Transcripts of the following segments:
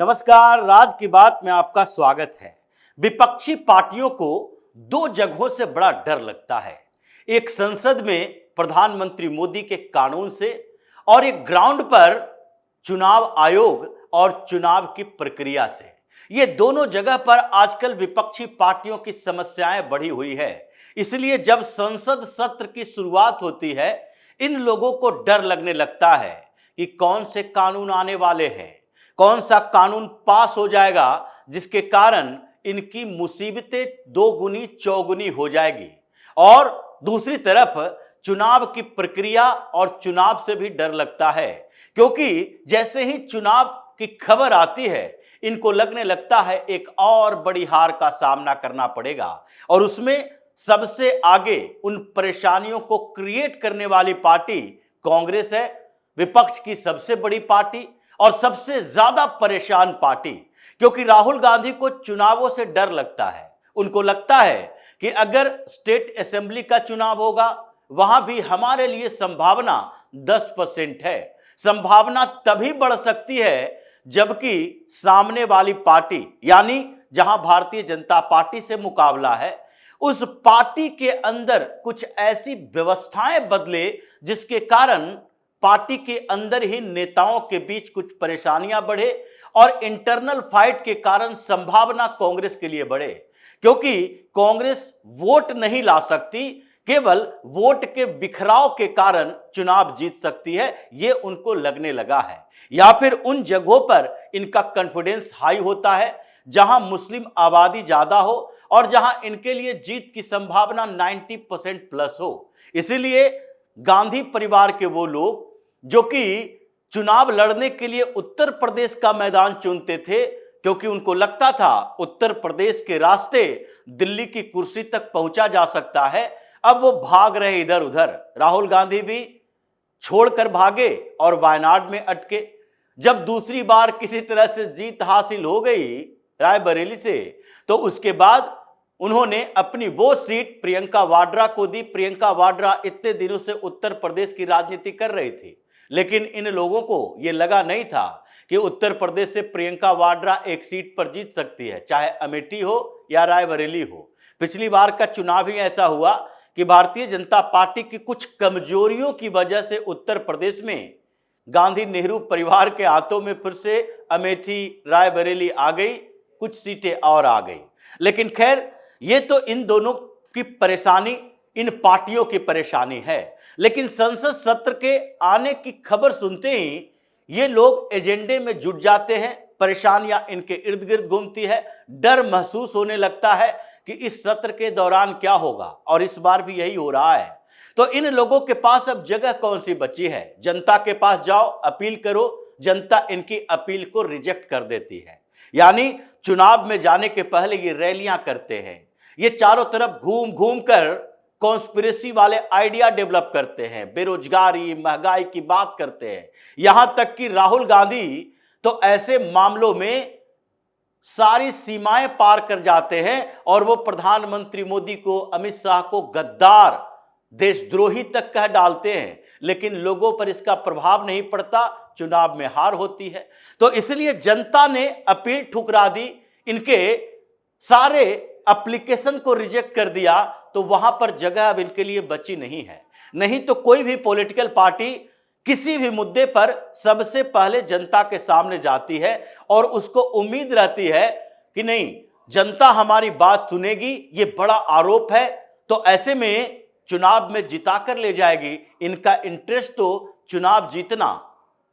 नमस्कार, राज की बात में आपका स्वागत है। विपक्षी पार्टियों को दो जगहों से बड़ा डर लगता है। एक संसद में प्रधानमंत्री मोदी के कानून से और एक ग्राउंड पर चुनाव आयोग और चुनाव की प्रक्रिया से। ये दोनों जगह पर आजकल विपक्षी पार्टियों की समस्याएं बढ़ी हुई है। इसलिए जब संसद सत्र की शुरुआत होती है, इन लोगों को डर लगने लगता है कि कौन से कानून आने वाले हैं, कौन सा कानून पास हो जाएगा जिसके कारण इनकी मुसीबतें दोगुनी चौगुनी हो जाएगी। और दूसरी तरफ चुनाव की प्रक्रिया और चुनाव से भी डर लगता है, क्योंकि जैसे ही चुनाव की खबर आती है, इनको लगने लगता है एक और बड़ी हार का सामना करना पड़ेगा। और उसमें सबसे आगे उन परेशानियों को क्रिएट करने वाली पार्टी कांग्रेस है, विपक्ष की सबसे बड़ी पार्टी और सबसे ज्यादा परेशान पार्टी। क्योंकि राहुल गांधी को चुनावों से डर लगता है। उनको लगता है कि अगर स्टेट असेंबली का चुनाव होगा, वहां भी हमारे लिए संभावना 10% है। संभावना तभी बढ़ सकती है जबकि सामने वाली पार्टी, यानी जहां भारतीय जनता पार्टी से मुकाबला है, उस पार्टी के अंदर कुछ ऐसी व्यवस्थाएं बदले जिसके कारण पार्टी के अंदर ही नेताओं के बीच कुछ परेशानियां बढ़े और इंटरनल फाइट के कारण संभावना कांग्रेस के लिए बढ़े। क्योंकि कांग्रेस वोट नहीं ला सकती, केवल वोट के बिखराव के कारण चुनाव जीत सकती है, ये उनको लगने लगा है। या फिर उन जगहों पर इनका कॉन्फिडेंस हाई होता है जहां मुस्लिम आबादी ज्यादा हो और जहां इनके लिए जीत की संभावना 90% प्लस हो। इसीलिए गांधी परिवार के वो लोग जो कि चुनाव लड़ने के लिए उत्तर प्रदेश का मैदान चुनते थे, क्योंकि उनको लगता था उत्तर प्रदेश के रास्ते दिल्ली की कुर्सी तक पहुंचा जा सकता है, अब वो भाग रहे इधर उधर। राहुल गांधी भी छोड़कर भागे और वायनाड में अटके। जब दूसरी बार किसी तरह से जीत हासिल हो गई रायबरेली से, तो उसके बाद उन्होंने अपनी वो सीट प्रियंका वाड्रा को दी। प्रियंका वाड्रा इतने दिनों से उत्तर प्रदेश की राजनीति कर रही थी, लेकिन इन लोगों को यह लगा नहीं था कि उत्तर प्रदेश से प्रियंका वाड्रा एक सीट पर जीत सकती है, चाहे अमेठी हो या रायबरेली हो। पिछली बार का चुनाव ही ऐसा हुआ कि भारतीय जनता पार्टी की कुछ कमजोरियों की वजह से उत्तर प्रदेश में गांधी नेहरू परिवार के हाथों में फिर से अमेठी रायबरेली आ गई, कुछ सीटें और आ गई। लेकिन खैर, ये तो इन दोनों की परेशानी, इन पार्टियों की परेशानी है। लेकिन संसद सत्र के आने की खबर सुनते ही ये लोग एजेंडे में जुट जाते हैं। परेशानियां इनके इर्द गिर्द घूमती है, डर महसूस होने लगता है कि इस सत्र के दौरान क्या होगा, और इस बार भी यही हो रहा है। तो इन लोगों के पास अब जगह कौन सी बची है? जनता के पास जाओ, अपील करो, जनता इनकी अपील को रिजेक्ट कर देती है। यानी चुनाव में जाने के पहले ये रैलियां करते हैं, ये चारों तरफ घूम घूम कर कॉन्स्पिरेसी वाले आइडिया डेवलप करते हैं, बेरोजगारी महंगाई की बात करते हैं। यहां तक कि राहुल गांधी तो ऐसे मामलों में सारी सीमाएं पार कर जाते हैं और वो प्रधानमंत्री मोदी को, अमित शाह को गद्दार, देशद्रोही तक कह डालते हैं। लेकिन लोगों पर इसका प्रभाव नहीं पड़ता, चुनाव में हार होती है। तो इसलिए जनता ने अपील ठुकरा दी, इनके सारे एप्लीकेशन को रिजेक्ट कर दिया। तो वहां पर जगह अब इनके लिए बची नहीं है। नहीं तो कोई भी पॉलिटिकल पार्टी किसी भी मुद्दे पर सबसे पहले जनता के सामने जाती है और उसको उम्मीद रहती है कि नहीं, जनता हमारी बात सुनेगी, ये बड़ा आरोप है, तो ऐसे में चुनाव में जिता कर ले जाएगी। इनका इंटरेस्ट तो चुनाव जीतना,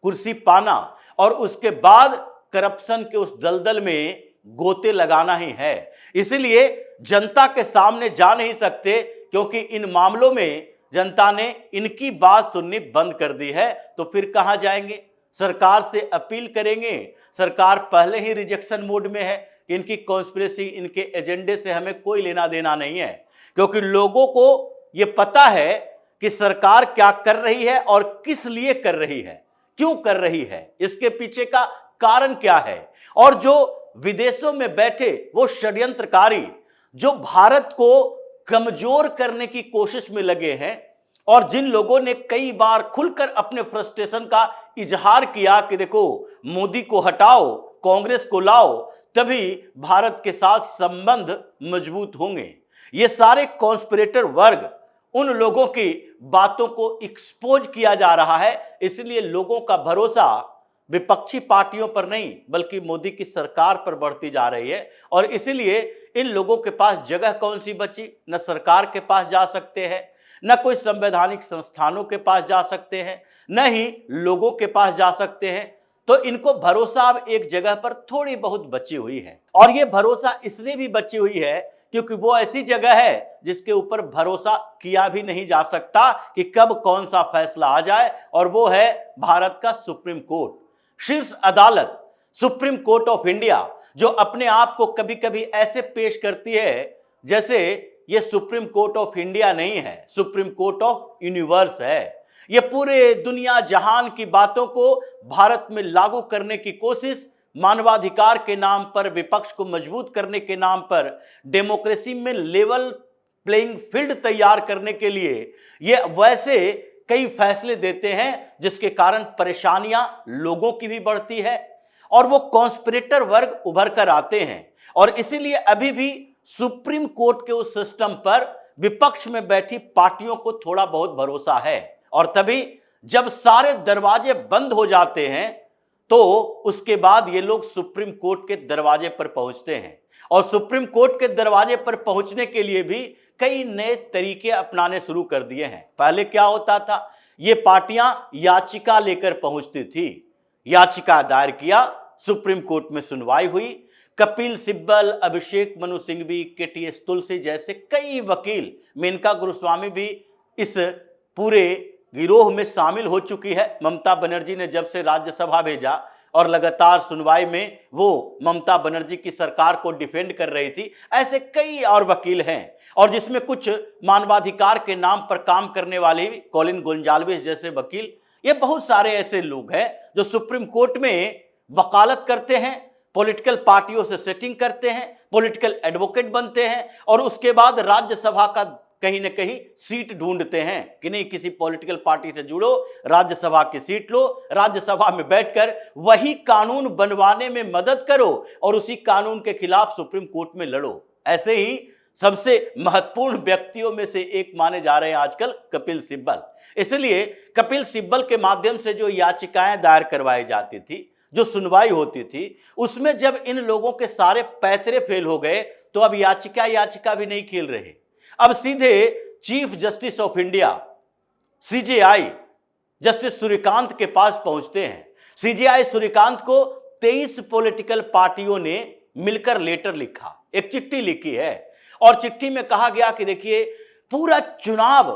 कुर्सी पाना और उसके बाद करप्शन के उस दलदल में गोते लगाना ही है। इसलिए जनता के सामने जा नहीं सकते, क्योंकि इन मामलों में जनता ने इनकी बात सुननी बंद कर दी है। तो फिर कहां जाएंगे? सरकार से अपील करेंगे। सरकार पहले ही रिजेक्शन मोड में है कि इनकी कॉन्स्पिरेसी, इनके एजेंडे से हमें कोई लेना देना नहीं है। क्योंकि लोगों को यह पता है कि सरकार क्या कर रही है और किस लिए कर रही है, क्यों कर रही है, इसके पीछे का कारण क्या है। और जो विदेशों में बैठे वो षड्यंत्रकारी जो भारत को कमजोर करने की कोशिश में लगे हैं, और जिन लोगों ने कई बार खुलकर अपने फ्रस्ट्रेशन का इजहार किया कि देखो मोदी को हटाओ, कांग्रेस को लाओ, तभी भारत के साथ संबंध मजबूत होंगे। ये सारे कॉन्स्पिरेटर वर्ग, उन लोगों की बातों को एक्सपोज किया जा रहा है, इसलिए लोगों का भरोसा विपक्षी पार्टियों पर नहीं बल्कि मोदी की सरकार पर बढ़ती जा रही है। और इसलिए इन लोगों के पास जगह कौन सी बची? न सरकार के पास जा सकते हैं, न कोई संवैधानिक संस्थानों के पास जा सकते हैं, न ही लोगों के पास जा सकते हैं। तो इनको भरोसा अब एक जगह पर थोड़ी बहुत बची हुई है, और ये भरोसा इसलिए भी बची हुई है क्योंकि वो ऐसी जगह है जिसके ऊपर भरोसा किया भी नहीं जा सकता कि कब कौन सा फैसला आ जाए, और वो है भारत का सुप्रीम कोर्ट, शीर्ष अदालत, सुप्रीम कोर्ट ऑफ इंडिया, जो अपने आप को कभी कभी ऐसे पेश करती है जैसे ये सुप्रीम कोर्ट ऑफ इंडिया नहीं है, सुप्रीम कोर्ट ऑफ यूनिवर्स है। ये पूरे दुनिया जहान की बातों को भारत में लागू करने की कोशिश, मानवाधिकार के नाम पर, विपक्ष को मजबूत करने के नाम पर, डेमोक्रेसी में लेवल प्लेइंग फील्ड तैयार करने के लिए ये वैसे कई फैसले देते हैं जिसके कारण परेशानियां लोगों की भी बढ़ती है, और वो कॉन्स्पिरेटर वर्ग उभर कर आते हैं। और इसीलिए अभी भी सुप्रीम कोर्ट के उस सिस्टम पर विपक्ष में बैठी पार्टियों को थोड़ा बहुत भरोसा है, और तभी जब सारे दरवाजे बंद हो जाते हैं तो उसके बाद ये लोग सुप्रीम कोर्ट के दरवाजे पर पहुंचते हैं। और सुप्रीम कोर्ट के दरवाजे पर पहुंचने के लिए भी कई नए तरीके अपनाने शुरू कर दिए हैं। पहले क्या होता था, ये पार्टियां याचिका लेकर पहुंचती थी, याचिका दायर किया, सुप्रीम कोर्ट में सुनवाई हुई, कपिल सिब्बल, अभिषेक मनु सिंघवी, केटीएस तुलसी जैसे कई वकील, मेनका गुरुस्वामी भी इस पूरे गिरोह में शामिल हो चुकी है। ममता बनर्जी ने जब से राज्यसभा भेजा और लगातार सुनवाई में वो ममता बनर्जी की सरकार को डिफेंड कर रही थी, ऐसे कई और वकील हैं, और जिसमें कुछ मानवाधिकार के नाम पर काम करने वाले भी, कॉलिन गोंजाल्विस जैसे वकील, ये बहुत सारे ऐसे लोग हैं जो सुप्रीम कोर्ट में वकालत करते हैं, पॉलिटिकल पार्टियों से सेटिंग करते हैं, पॉलिटिकल एडवोकेट बनते हैं, और उसके बाद राज्यसभा का कहीं न कहीं सीट ढूंढते हैं कि नहीं, किसी पॉलिटिकल पार्टी से जुड़ो, राज्यसभा की सीट लो, राज्यसभा में बैठकर वही कानून बनवाने में मदद करो और उसी कानून के खिलाफ सुप्रीम कोर्ट में लड़ो। ऐसे ही सबसे महत्वपूर्ण व्यक्तियों में से एक माने जा रहे हैं आजकल कपिल सिब्बल। इसलिए कपिल सिब्बल के माध्यम से जो याचिकाएं दायर करवाई जाती थी, जो सुनवाई होती थी, उसमें जब इन लोगों के सारे पैतरे फेल हो गए तो अब याचिका भी नहीं खेल रहे। अब सीधे chief justice of India CJI justice Suryakant के पास पहुंचते हैं। सीजेआई सूर्यकांत को 23 पॉलिटिकल पार्टियों ने मिलकर लेटर लिखा, एक चिट्ठी लिखी है, और चिट्ठी में कहा गया कि देखिए, पूरा चुनाव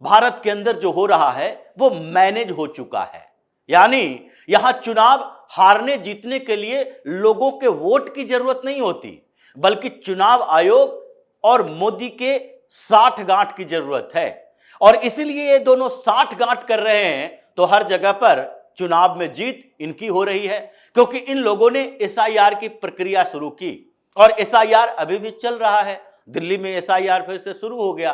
भारत के अंदर जो हो रहा है वो मैनेज हो चुका है, यानी यहां चुनाव हारने जीतने के लिए लोगों के वोट की जरूरत नहीं होती, बल्कि चुनाव आयोग और मोदी के 60 गांठ की जरूरत है। और इसलिए ये दोनों 60 गांठ कर रहे हैं, तो हर जगह पर चुनाव में जीत इनकी हो रही है, क्योंकि इन लोगों ने एसआईआर की प्रक्रिया शुरू की, और एसआईआर अभी भी चल रहा है। दिल्ली में एसआईआर फिर से शुरू हो गया,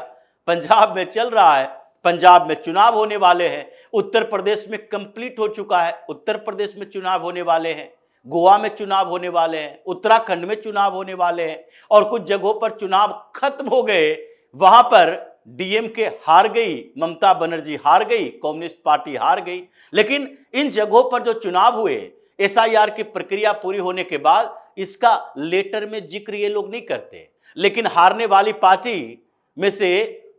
पंजाब में चल रहा है, पंजाब में चुनाव होने वाले हैं, उत्तर प्रदेश में कंप्लीट हो चुका है, उत्तर प्रदेश में चुनाव होने वाले हैं, गोवा में चुनाव होने वाले हैं, उत्तराखंड में चुनाव होने वाले हैं, और कुछ जगहों पर चुनाव खत्म हो गए, वहां पर डीएमके हार गई, ममता बनर्जी हार गई, कम्युनिस्ट पार्टी हार गई। लेकिन इन जगहों पर जो चुनाव हुए, एसआईआर की प्रक्रिया पूरी होने के बाद इसका लेटर में जिक्र ये लोग नहीं करते, लेकिन हारने वाली पार्टी में से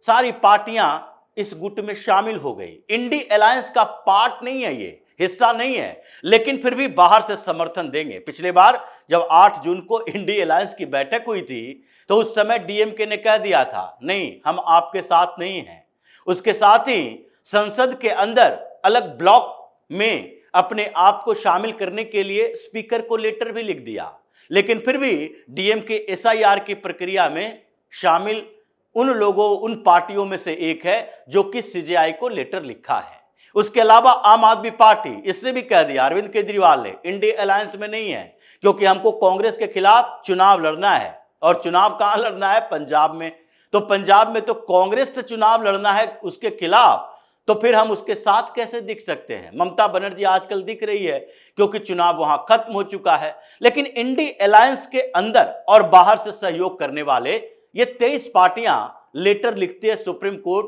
सारी पार्टियां इस गुट में शामिल हो गई। इंडी अलायंस का पार्ट नहीं है, ये हिस्सा नहीं है, लेकिन फिर भी बाहर से समर्थन देंगे। पिछले बार जब 8 जून को इंडी अलायंस की बैठक हुई थी तो उस समय डीएमके ने कह दिया था, नहीं, हम आपके साथ नहीं हैं। उसके साथ ही संसद के अंदर अलग ब्लॉक में अपने आप को शामिल करने के लिए स्पीकर को लेटर भी लिख दिया, लेकिन फिर भी डीएमके एसआईआर की प्रक्रिया में शामिल उन लोगों, उन पार्टियों में से एक है जो कि सीजेआई को लेटर लिखा है। उसके अलावा आम आदमी पार्टी, इसने भी कह दिया, अरविंद केजरीवाल ने, इंडी अलायंस में नहीं है, क्योंकि हमको कांग्रेस के खिलाफ चुनाव लड़ना है, और चुनाव कहां लड़ना है? पंजाब में। तो पंजाब में तो कांग्रेस से चुनाव लड़ना है उसके खिलाफ, तो फिर हम उसके साथ कैसे दिख सकते हैं? ममता बनर्जी आजकल दिख रही है क्योंकि चुनाव वहां खत्म हो चुका है, लेकिन इंडी अलायंस के अंदर और बाहर से सहयोग करने वाले ये 23 पार्टियां लेटर लिखती है सुप्रीम कोर्ट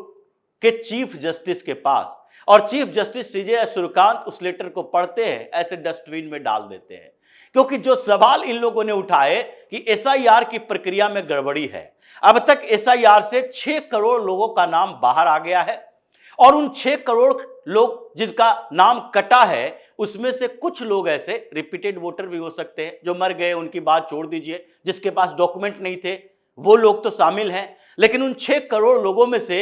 के चीफ जस्टिस के पास, और चीफ जस्टिस सीजे सूर्यकांत उस लेटर को पढ़ते हैं, ऐसे डस्टबिन में डाल देते हैं। क्योंकि जो सवाल इन लोगों ने उठाए कि एसआईआर की प्रक्रिया में गड़बड़ी है, अब तक एसआईआर से 6 करोड़ लोगों का नाम बाहर आ गया है, और उन 6 करोड़ लोग जिनका नाम कटा है उसमें से कुछ लोग ऐसे रिपीटेड वोटर भी हो सकते हैं, जो मर गए उनकी बात छोड़ दीजिए, जिसके पास डॉक्यूमेंट नहीं थे वो लोग तो शामिल हैं। लेकिन उन 6 करोड़ लोगों में से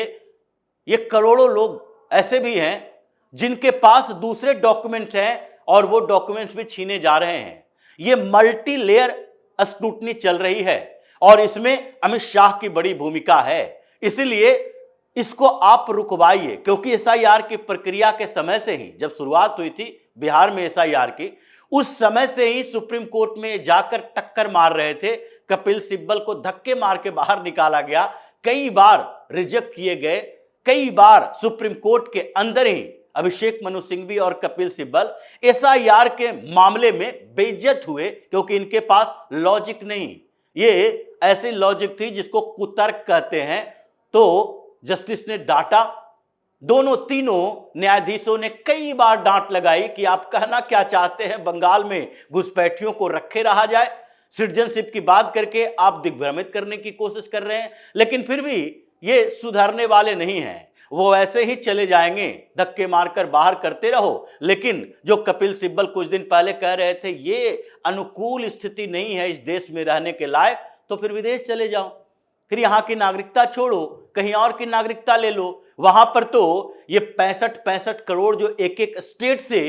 ये करोड़ों लोग ऐसे भी हैं जिनके पास दूसरे डॉक्यूमेंट हैं और वो डॉक्यूमेंट्स भी छीने जा रहे हैं। ये मल्टी लेयर स्क्रूटनी चल रही है और इसमें अमित शाह की बड़ी भूमिका है। इसलिए इसको आप रुकवाइए, क्योंकि एसआईआर की प्रक्रिया के समय से ही, जब शुरुआत हुई थी बिहार में एसआईआर की, उस समय से ही सुप्रीम कोर्ट में जाकर टक्कर मार रहे थे। कपिल सिब्बल को धक्के मार के बाहर निकाला गया, कई बार रिजेक्ट किए गए, कई बार सुप्रीम कोर्ट के अंदर ही अभिषेक मनु सिंघवी और कपिल सिब्बल एसआईआर के मामले में बेइज्जत हुए, क्योंकि इनके पास लॉजिक नहीं, ये ऐसी लॉजिक थी जिसको कुतर्क कहते हैं। तो जस्टिस ने डांटा, दोनों तीनों न्यायाधीशों ने कई बार डांट लगाई कि आप कहना क्या चाहते हैं, बंगाल में घुसपैठियों को रखे रहा जाए, सिटीजनशिप की बात करके आप दिग्भ्रमित करने की कोशिश कर रहे हैं। लेकिन फिर भी ये सुधरने वाले नहीं हैं, वो ऐसे ही चले जाएंगे, धक्के मारकर बाहर करते रहो। लेकिन जो कपिल सिब्बल कुछ दिन पहले कह रहे थे ये अनुकूल स्थिति नहीं है इस देश में रहने के लायक, तो फिर विदेश चले जाओ, फिर यहां की नागरिकता छोड़ो, कहीं और की नागरिकता ले लो। वहां पर तो ये 65 करोड़ जो एक एक स्टेट से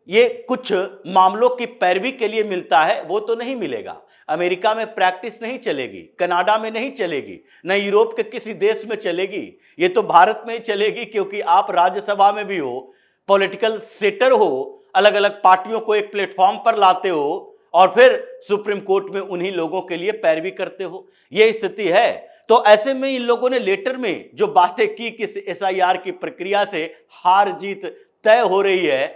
ये कुछ मामलों की पैरवी के लिए मिलता है, वो तो नहीं मिलेगा। अमेरिका में प्रैक्टिस नहीं चलेगी, कनाडा में नहीं चलेगी, न यूरोप के किसी देश में चलेगी, ये तो भारत में ही चलेगी, क्योंकि आप राज्यसभा में भी हो, पॉलिटिकल सेटर हो, अलग अलग पार्टियों को एक प्लेटफॉर्म पर लाते हो और फिर सुप्रीम कोर्ट में उन्हीं लोगों के लिए पैरवी करते हो, ये स्थिति है। तो ऐसे में इन लोगों ने लेटर में जो बातें की कि एसआईआर की प्रक्रिया से हार जीत तय हो रही है,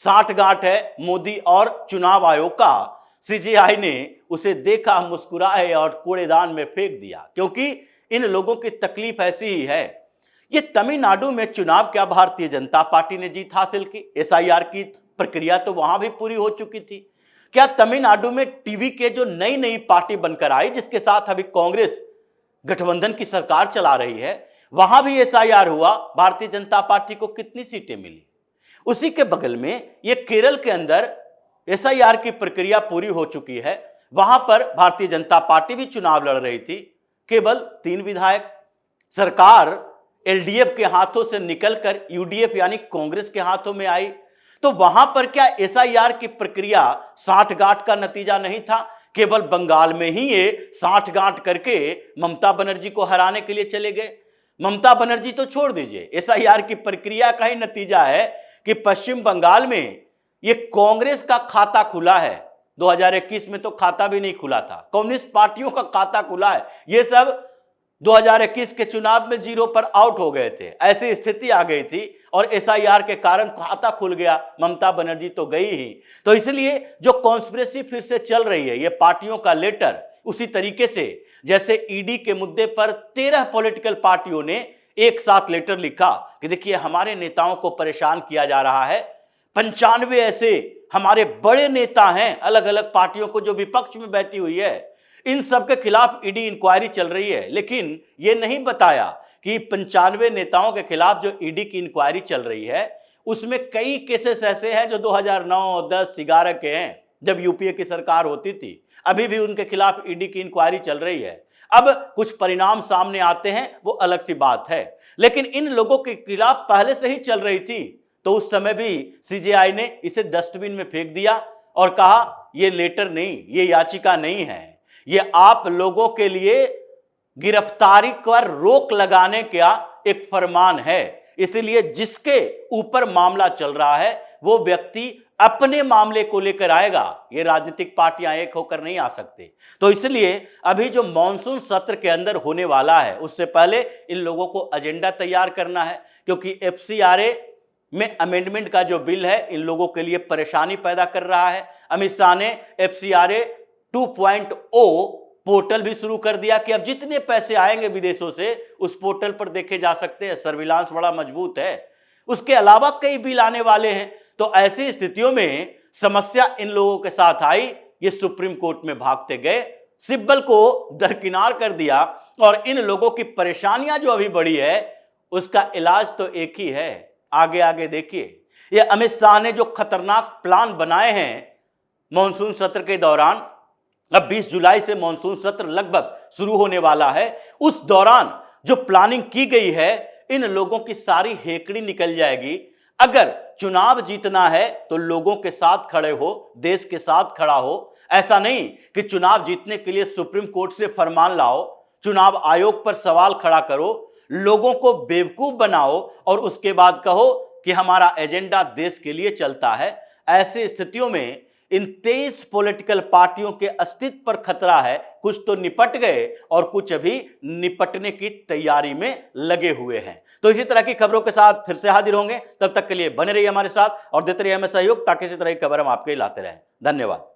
साठगांठ है मोदी और चुनाव आयोग का, सीजेआई ने उसे देखा, मुस्कुराए और कूड़ेदान में फेंक दिया, क्योंकि इन लोगों की तकलीफ ऐसी ही है। ये तमिलनाडु में चुनाव क्या भारतीय जनता पार्टी ने जीत हासिल की, एसआईआर की प्रक्रिया तो वहां भी पूरी हो चुकी थी। क्या तमिलनाडु में टीवी के जो नई नई पार्टी बनकर आई, जिसके साथ अभी कांग्रेस गठबंधन की सरकार चला रही है, वहां भी एसआईआर हुआ, भारतीय जनता पार्टी को कितनी सीटें मिली? उसी के बगल में ये केरल के अंदर एसआईआर की प्रक्रिया पूरी हो चुकी है, वहां पर भारतीय जनता पार्टी भी चुनाव लड़ रही थी, केवल 3 विधायक। सरकार एलडीएफ के हाथों से निकलकर यूडीएफ यानी कांग्रेस के हाथों में आई। तो वहां पर क्या एसआईआर की प्रक्रिया साठगांठ का नतीजा नहीं था? केवल बंगाल में ही ये साठगांठ करके ममता बनर्जी को हराने के लिए चले गए। ममता बनर्जी तो छोड़ दीजिए, एसआईआर की प्रक्रिया का ही नतीजा है कि पश्चिम बंगाल में ये कांग्रेस का खाता खुला है। 2021 में तो खाता भी नहीं खुला था, कम्युनिस्ट पार्टियों का खाता खुला है। ये सब 2021 के चुनाव में 0 पर आउट हो गए थे, ऐसी स्थिति आ गई थी और एसआईआर के कारण खाता खुल गया, ममता बनर्जी तो गई ही। तो इसलिए जो कॉन्स्पिरेसी फिर से चल रही है, ये पार्टियों का लेटर, उसी तरीके से जैसे ईडी के मुद्दे पर 13 पॉलिटिकल पार्टियों ने एक साथ लेटर लिखा कि देखिए हमारे नेताओं को परेशान किया जा रहा है। 95 ऐसे हमारे बड़े नेता हैं अलग अलग पार्टियों को जो विपक्ष में बैठी हुई है, इन सब के खिलाफ ईडी इंक्वायरी चल रही है। लेकिन ये नहीं बताया कि 95 नेताओं के खिलाफ जो ईडी की इंक्वायरी चल रही है उसमें कई केसेस ऐसे हैं जो 2009, 10, 11 के हैं, जब यूपीए की सरकार होती थी। अभी भी उनके खिलाफ ईडी की इंक्वायरी चल रही है। अब कुछ परिणाम सामने आते हैं वो अलग सी बात है, लेकिन इन लोगों के खिलाफ पहले से ही चल रही थी। तो उस समय भी सीजेआई ने इसे डस्टबिन में फेंक दिया और कहा ये लेटर नहीं, ये याचिका नहीं है, ये आप लोगों के लिए गिरफ्तारी पर रोक लगाने का एक फरमान है। इसलिए जिसके ऊपर मामला चल रहा है वो व्यक्ति अपने मामले को लेकर आएगा। ये राजनीतिक पार्टियां एक होकर नहीं आ सकते। तो इसलिए अभी जो मॉनसून सत्र के अंदर होने वाला है, उससे पहले इन लोगों को एजेंडा तैयार करना है, क्योंकि एफसीआरए में अमेंडमेंट का जो बिल है इन लोगों के लिए परेशानी पैदा कर रहा है। अमित शाह ने एफसीआरए 2.0 पोर्टल भी शुरू कर दिया कि अब जितने पैसे आएंगे विदेशों से उस पोर्टल पर देखे जा सकते हैं। सर्विलांस बड़ा मजबूत है। उसके अलावा कई बिल आने वाले हैं। तो ऐसी स्थितियों में समस्या इन लोगों के साथ आई, ये सुप्रीम कोर्ट में भागते गए, सिब्बल को दरकिनार कर दिया और इन लोगों की परेशानियां जो अभी बढ़ी है उसका इलाज तो एक ही है। आगे आगे देखिए, ये अमित शाह ने जो खतरनाक प्लान बनाए हैं मॉनसून सत्र के दौरान, अब 20 जुलाई से मॉनसून सत्र लगभग शुरू होने वाला है, उस दौरान जो प्लानिंग की गई है इन लोगों की सारी हेकड़ी निकल जाएगी। अगर चुनाव जीतना है तो लोगों के साथ खड़े हो, देश के साथ खड़ा हो। ऐसा नहीं कि चुनाव जीतने के लिए सुप्रीम कोर्ट से फरमान लाओ, चुनाव आयोग पर सवाल खड़ा करो, लोगों को बेवकूफ बनाओ और उसके बाद कहो कि हमारा एजेंडा देश के लिए चलता है। ऐसी स्थितियों में इन 23 पॉलिटिकल पार्टियों के अस्तित्व पर खतरा है। कुछ तो निपट गए और कुछ अभी निपटने की तैयारी में लगे हुए हैं। तो इसी तरह की खबरों के साथ फिर से हाजिर होंगे। तब तक के लिए बने रहिए हमारे साथ और देते रहिए हमें सहयोग, ताकि इसी तरह की खबर हम आपके लाते रहें। धन्यवाद।